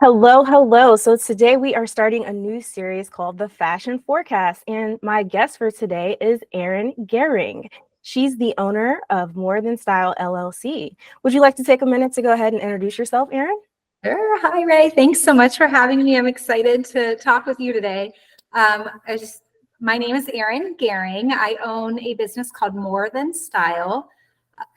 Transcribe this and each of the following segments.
Hello, hello. So today we are starting a new series called The Fashion Forecast, and my guest for today is Erin Gehring. She's the owner of More Than Style LLC. Would you like to take a minute to go ahead and introduce yourself, Erin? Sure. Hi, Ray. Thanks so much for having me. I'm excited to talk with you today. Um, I just, my name is Erin Gehring. I own a business called More Than Style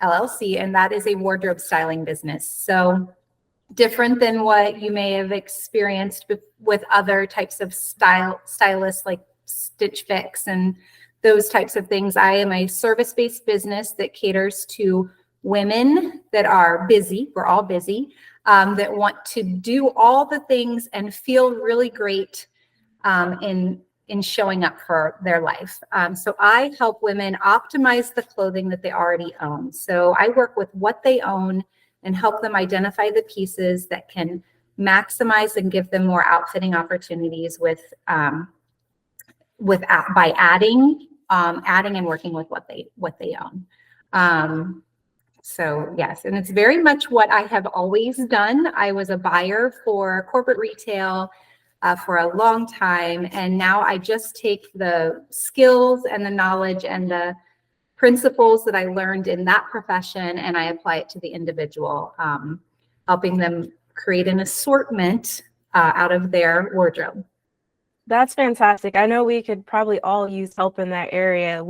LLC, and that is a wardrobe styling business. So different than what you may have experienced with other types of stylists like Stitch Fix and those types of things. I am a service-based business that caters to women that are busy. We're all busy. That want to do all the things and feel really great in showing up for their life. So I help women optimize the clothing that they already own. So I work with what they own and help them identify the pieces that can maximize and give them more outfitting opportunities by adding and working with what they own. So yes, and it's very much what I have always done. I was a buyer for corporate retail for a long time, and now I just take the skills and the knowledge and the principles that I learned in that profession and I apply it to the individual, helping them create an assortment out of their wardrobe. That's fantastic. I know we could probably all use help in that area.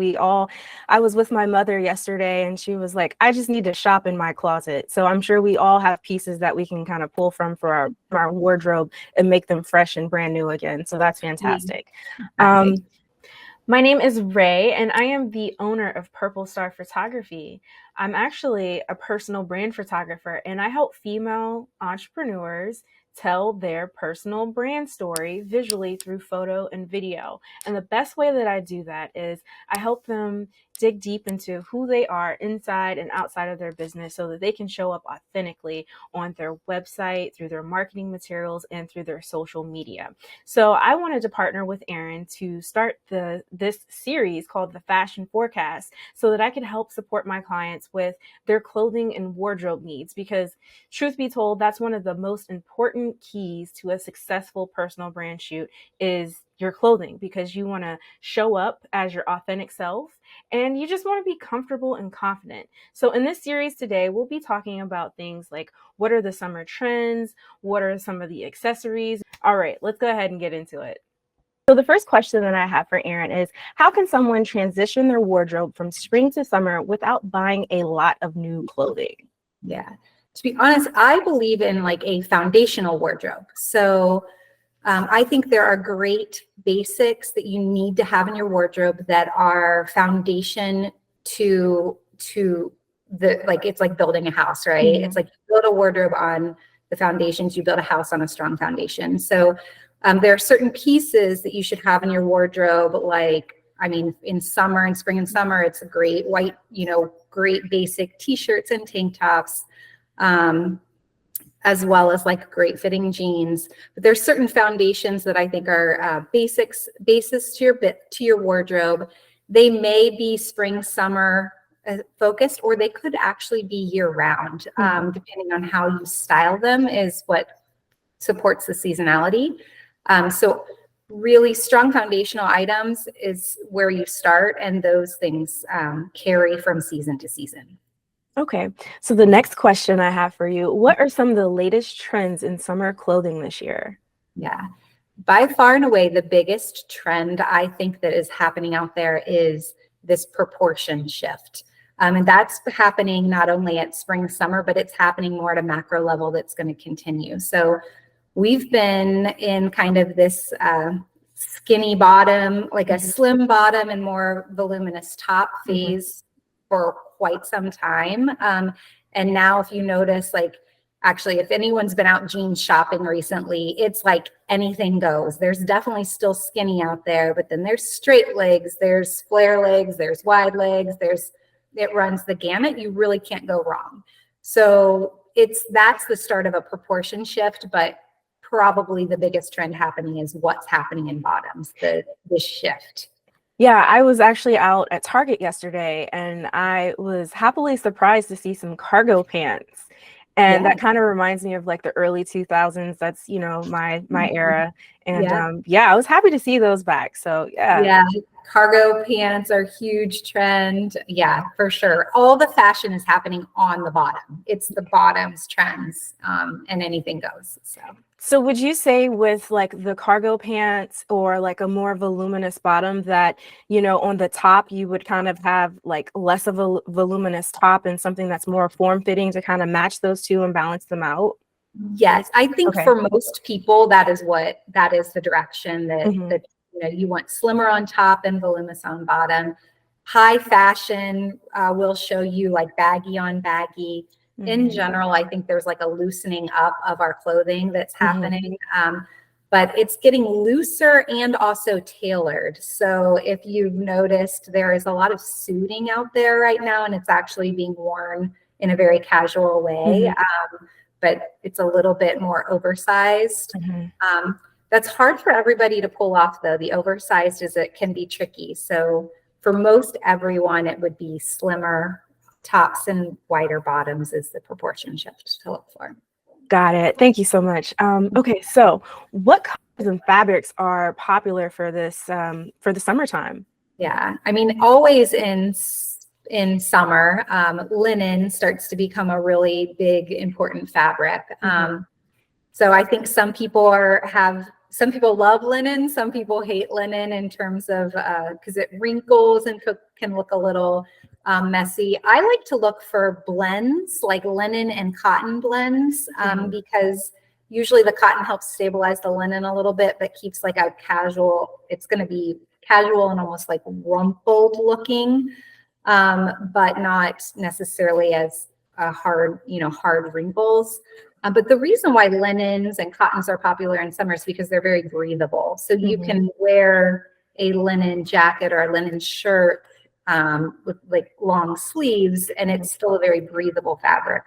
I was with my mother yesterday and she was like, I just need to shop in my closet. So I'm sure we all have pieces that we can kind of pull from for our wardrobe and make them fresh and brand new again. So that's fantastic. My name is Ray, and I am the owner of Purple Star Photography. I'm actually a personal brand photographer, and I help female entrepreneurs tell their personal brand story visually through photo and video. And the best way that I do that is I help them dig deep into who they are inside and outside of their business so that they can show up authentically on their website, through their marketing materials, and through their social media. So I wanted to partner with Erin to start this series called The Fashion Forecast so that I could help support my clients with their clothing and wardrobe needs, because truth be told, that's one of the most important keys to a successful personal brand shoot is your clothing, because you want to show up as your authentic self and you just want to be comfortable and confident. So in this series today, we'll be talking about things like what are the summer trends, what are some of the accessories. All right, let's go ahead and get into it. So the first question that I have for Erin is, how can someone transition their wardrobe from spring to summer without buying a lot of new clothing? Yeah, to be honest, I believe in like a foundational wardrobe. So I think there are great basics that you need to have in your wardrobe that are foundation to it's like building a house, right? Mm-hmm. It's like you build a wardrobe on the foundations, you build a house on a strong foundation. So there are certain pieces that you should have in your wardrobe. In summer and spring and summer, it's a great white, great basic t-shirts and tank tops. As well as like great fitting jeans. But there's certain foundations that I think are basis to your wardrobe. They may be spring, summer focused, or they could actually be year round, depending on how you style them is what supports the seasonality. So really strong foundational items is where you start, and those things carry from season to season. Okay, so the next question I have for you, what are some of the latest trends in summer clothing this year? Yeah, by far and away, the biggest trend I think that is happening out there is this proportion shift. And that's happening not only at spring, summer, but it's happening more at a macro level that's going to continue. So we've been in kind of this skinny bottom, like a slim bottom and more voluminous top phase for quite some time. And now if you notice, actually, if anyone's been out jeans shopping recently, it's like anything goes. There's definitely still skinny out there, but then there's straight legs, there's flare legs, there's wide legs, it runs the gamut. You really can't go wrong. So that's the start of a proportion shift, but probably the biggest trend happening is what's happening in bottoms, the shift. Yeah, I was actually out at Target yesterday and I was happily surprised to see some cargo pants. And Yeah. that kind of reminds me of like the early 2000s. That's, you know, my era. And Yeah. yeah, I was happy to see those back. So yeah. Yeah. Cargo pants are a huge trend. Yeah, for sure. All the fashion is happening on the bottom. It's the bottoms trends, and anything goes. So would you say with like the cargo pants or like a more voluminous bottom that, you know, on the top you would kind of have like less of a voluminous top and something that's more form fitting to kind of match those two and balance them out? Yes, I think Okay. for most people that is the direction that Mhm. that you know, you want slimmer on top and voluminous on bottom. High fashion will show you like baggy on baggy. In Mhm. general, I think there's like a loosening up of our clothing that's Mhm. happening, but it's getting looser and also tailored. So if you've noticed, there is a lot of suiting out there right now, and it's actually being worn in a very casual way. Mhm. But it's a little bit more oversized. Mhm. That's hard for everybody to pull off, though. The oversized it can be tricky. So for most everyone, it would be slimmer tops and wider bottoms is the proportion shift to look for. Got it. Thank you so much. Okay, so what colors and fabrics are popular for this for the summertime? Yeah, I mean, always in summer, linen starts to become a really big, important fabric. So I think some people love linen, some people hate linen in terms of because it wrinkles and can look a little messy. I like to look for blends like linen and cotton blends because usually the cotton helps stabilize the linen a little bit, but keeps like a casual, it's going to be casual and almost like rumpled looking, but not necessarily as hard wrinkles. But the reason why linens and cottons are popular in summer is because they're very breathable. So you can wear a linen jacket or a linen shirt with like long sleeves, and it's still a very breathable fabric.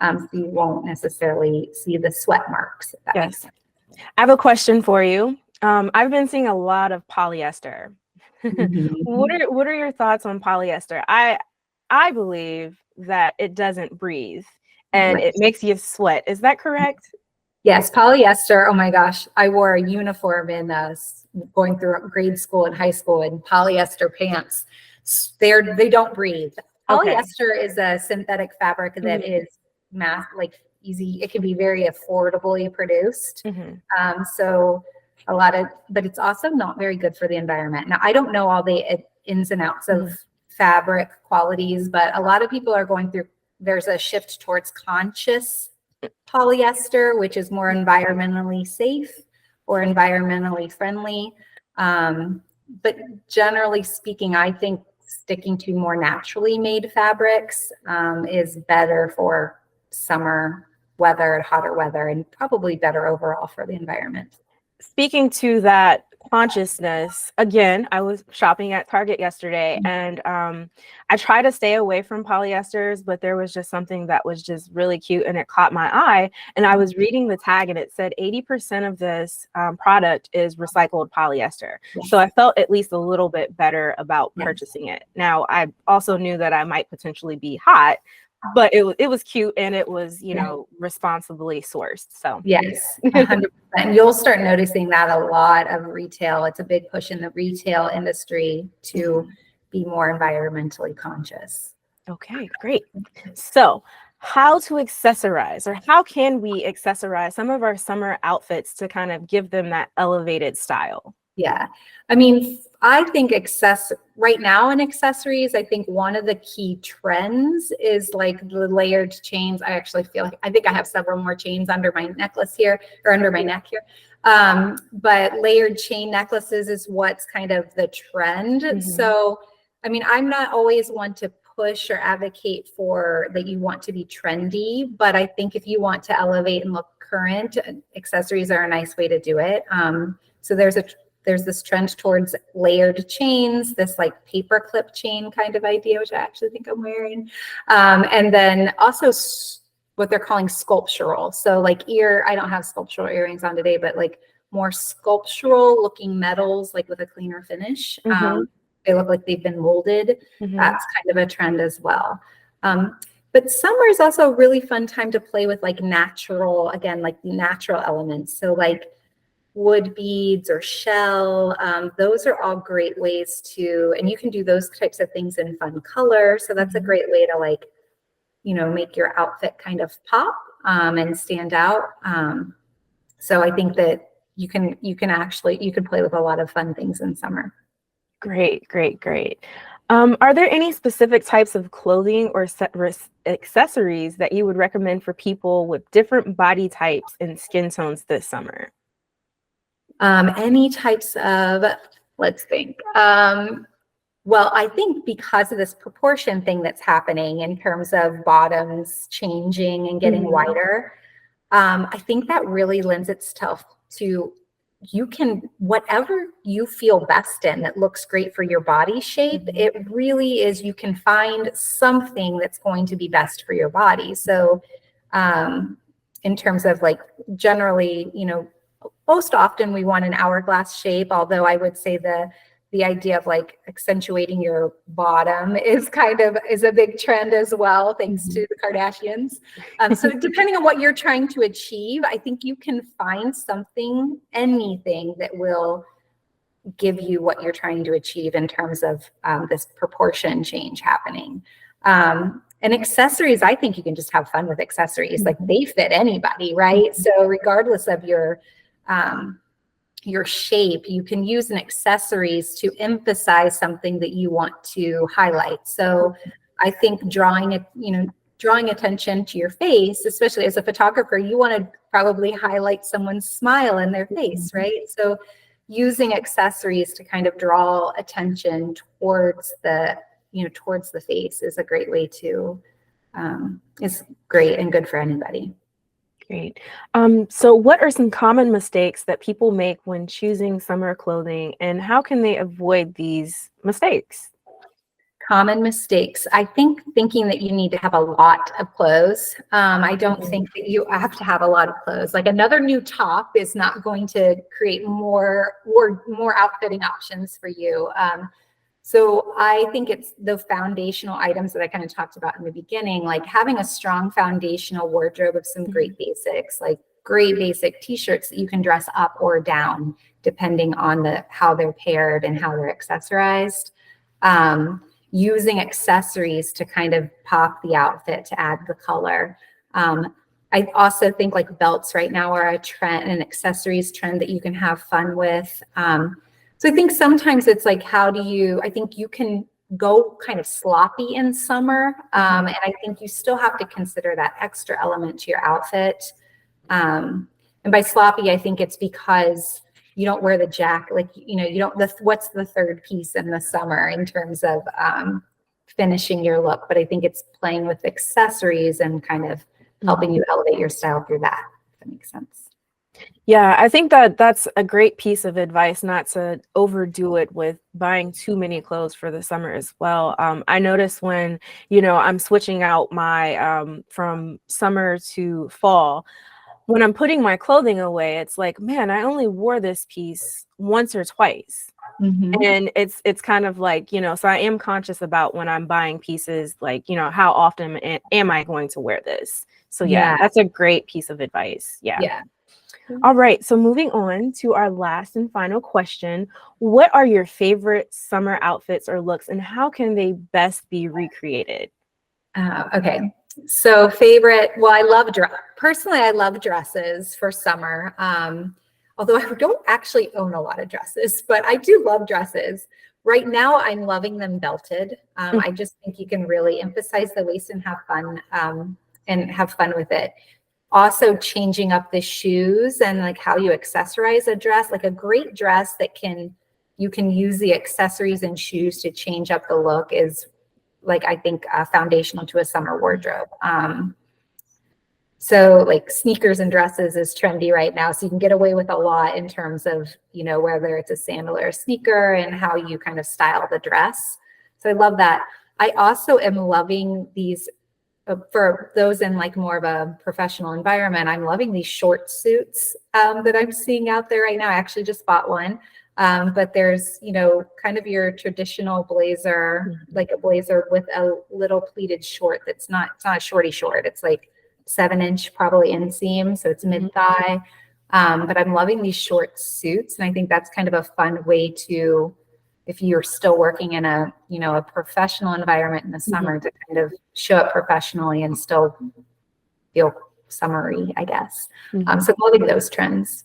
So you won't necessarily see the sweat marks, if that makes Yes. sense. I have a question for you. I've been seeing a lot of polyester. What are your thoughts on polyester? I believe that it doesn't breathe and Right. it makes you sweat. Is that correct? Yes, polyester. Oh my gosh, I wore a uniform in going through grade school and high school in polyester pants. They don't breathe. Okay. Polyester is a synthetic fabric that is easy. It can be very affordably produced. So but it's also not very good for the environment. Now, I don't know all the ins and outs of fabric qualities, but a lot of people are going through. There's a shift towards conscious polyester, which is more environmentally safe or environmentally friendly. But generally speaking, I think sticking to more naturally made fabrics is better for summer weather, hotter weather, and probably better overall for the environment. Speaking to that consciousness, again, I was shopping at Target yesterday and I try to stay away from polyesters, but there was just something that was just really cute and it caught my eye. And I was reading the tag and it said 80% of this product is recycled polyester. So I felt at least a little bit better about purchasing it. Now, I also knew that I might potentially be hot, but it was cute and it was, you know, responsibly sourced. So yes, 100%. You'll start noticing that a lot of retail. It's a big push in the retail industry to be more environmentally conscious. Okay, great. So how to accessorize or how can we accessorize some of our summer outfits to kind of give them that elevated style? Yeah. I mean, I think right now in accessories, I think one of the key trends is like the layered chains. I actually feel like I think I have several more chains under my necklace here or under my neck here. But layered chain necklaces is what's kind of the trend. So, I mean, I'm not always one to push or advocate for that you want to be trendy, but I think if you want to elevate and look current, accessories are a nice way to do it. So there's this trend towards layered chains, this like paper clip chain kind of idea, which I actually think I'm wearing. And then also what they're calling sculptural. So like I don't have sculptural earrings on today, but like more sculptural looking metals, like with a cleaner finish. They look like they've been molded. That's kind of a trend as well. But summer is also a really fun time to play with like natural, again, like natural elements. So like wood beads or shell, those are all great ways to, and you can do those types of things in fun color. So that's a great way to like, make your outfit kind of pop and stand out. So I think that you can play with a lot of fun things in summer. Great, great, great. Are there any specific types of clothing or accessories that you would recommend for people with different body types and skin tones this summer? Any types of, let's think. Well, I think because of this proportion thing that's happening in terms of bottoms changing and getting wider, I think that really lends itself to whatever you feel best in that looks great for your body shape. It really is, you can find something that's going to be best for your body. So in terms of like generally, most often we want an hourglass shape, although I would say the idea of like accentuating your bottom is a big trend as well, thanks to the Kardashians. So depending on what you're trying to achieve, I think you can find anything that will give you what you're trying to achieve in terms of this proportion change happening. And accessories, I think you can just have fun with accessories. Like they fit anybody, right? So regardless of your shape, you can use an accessories to emphasize something that you want to highlight. So I think drawing attention to your face, especially as a photographer, you want to probably highlight someone's smile in their face, right? So using accessories to kind of draw attention towards the face is a great way to, is great and good for anybody. Great. So what are some common mistakes that people make when choosing summer clothing, and how can they avoid these mistakes? Common mistakes. I think thinking that you need to have a lot of clothes. I don't think that you have to have a lot of clothes. Like another new top is not going to create more outfitting options for you. So I think it's the foundational items that I kind of talked about in the beginning, like having a strong foundational wardrobe of some great basics, like great basic t-shirts that you can dress up or down, depending on how they're paired and how they're accessorized. Using accessories to kind of pop the outfit to add the color. I also think like belts right now are a trend, an accessories trend that you can have fun with. So I think sometimes it's like, I think you can go kind of sloppy in summer. And I think you still have to consider that extra element to your outfit. And by sloppy, I think it's because you don't wear the jacket, like, what's the third piece in the summer in terms of finishing your look. But I think it's playing with accessories and kind of helping you elevate your style through that, if that makes sense. Yeah, I think that that's a great piece of advice, not to overdo it with buying too many clothes for the summer as well. I notice when, I'm switching out my from summer to fall, when I'm putting my clothing away, it's like, man, I only wore this piece once or twice. And it's kind of like, so I am conscious about when I'm buying pieces, like, how often am I going to wear this? So yeah, that's a great piece of advice. Yeah. All right, so moving on to our last and final question. What are your favorite summer outfits or looks, and how can they best be recreated? Okay, so favorite, well, I love dresses for summer. Although I don't actually own a lot of dresses, but I do love dresses. Right now, I'm loving them belted. I just think you can really emphasize the waist and have fun with it. Also changing up the shoes and like how you accessorize a dress, like a great dress that you can use the accessories and shoes to change up the look is like, I think foundational to a summer wardrobe. So like sneakers and dresses is trendy right now. So you can get away with a lot in terms of, whether it's a sandal or a sneaker and how you kind of style the dress. So I love that. I also am loving these, for those in like more of a professional environment, I'm loving these short suits that I'm seeing out there right now. I actually just bought one. But there's, kind of your traditional blazer, like a blazer with a little pleated short it's not a shorty short. It's like 7-inch probably inseam. So it's mid-thigh. But I'm loving these short suits. And I think that's kind of a fun way to, if you're still working in a professional environment in the summer, to kind of show up professionally and still feel summery, I guess. So I'm loving those trends.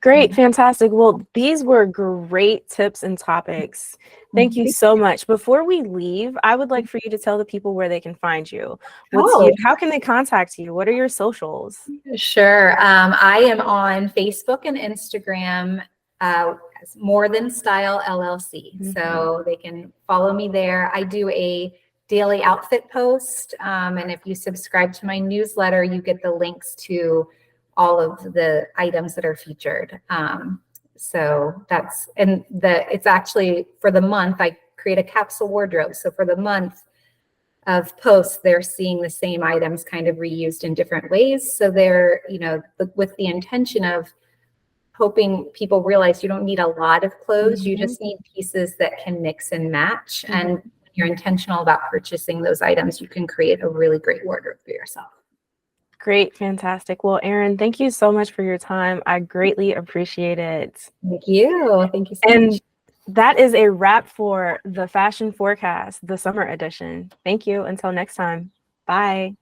Great, fantastic. Well, these were great tips and topics. Thank you so much. Before we leave, I would like for you to tell the people where they can find you. How can they contact you? What are your socials? Sure. I am on Facebook and Instagram as More Than Style LLC. So they can follow me there. I do a daily outfit post. And if you subscribe to my newsletter, you get the links to all of the items that are featured. So it's actually for the month, I create a capsule wardrobe. So for the month of posts, they're seeing the same items kind of reused in different ways. So they're, with the intention of hoping people realize you don't need a lot of clothes. You just need pieces that can mix and match. And when you're intentional about purchasing those items, you can create a really great wardrobe for yourself. Great, fantastic. Well, Erin, thank you so much for your time. I greatly appreciate it. Thank you. Thank you so much. That is a wrap for the Fashion Forecast, the summer edition. Thank you. Until next time. Bye.